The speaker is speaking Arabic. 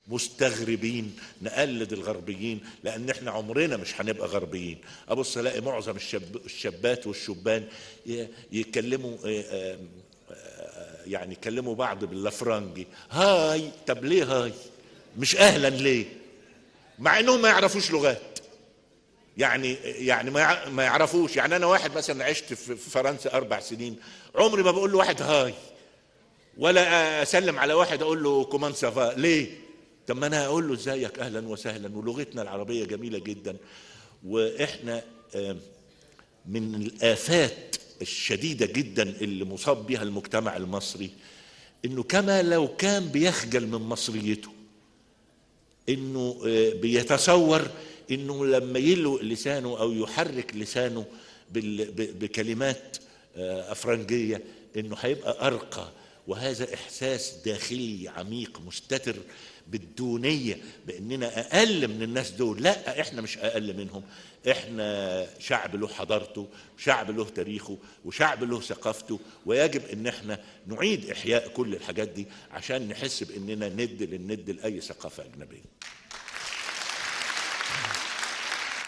مستغربين نقلد الغربيين، لان احنا عمرنا مش هنبقى غربيين. ابص الاقي معظم الشابات والشبان يتكلموا يعني يكلموا بعض باللفرنجي، هاي. طب ليه هاي؟ مش اهلا ليه؟ مع انهم ما يعرفوش لغات. يعني ما يعرفوش. يعني انا واحد مثلا عشت في فرنسا 4 سنين، عمري ما بقول له واحد هاي، ولا اسلم على واحد اقول له كومان سافا. ليه؟ طب ما انا اقول له ازيك، اهلا وسهلا. ولغتنا العربيه جميله جدا. واحنا من الآفات الشديدة جدا اللي مصاب بها المجتمع المصري، انه كما لو كان بيخجل من مصريته، انه بيتصور انه لما يلوق لسانه او يحرك لسانه بكلمات افرنجية انه هيبقى ارقى. وهذا احساس داخلي عميق مستتر بالدونية، باننا اقل من الناس دول. لا، احنا مش اقل منهم. احنا شعب له حضارته، وشعب له تاريخه، وشعب له ثقافته. ويجب ان احنا نعيد احياء كل الحاجات دي عشان نحس باننا ند للند لاي ثقافة اجنبية.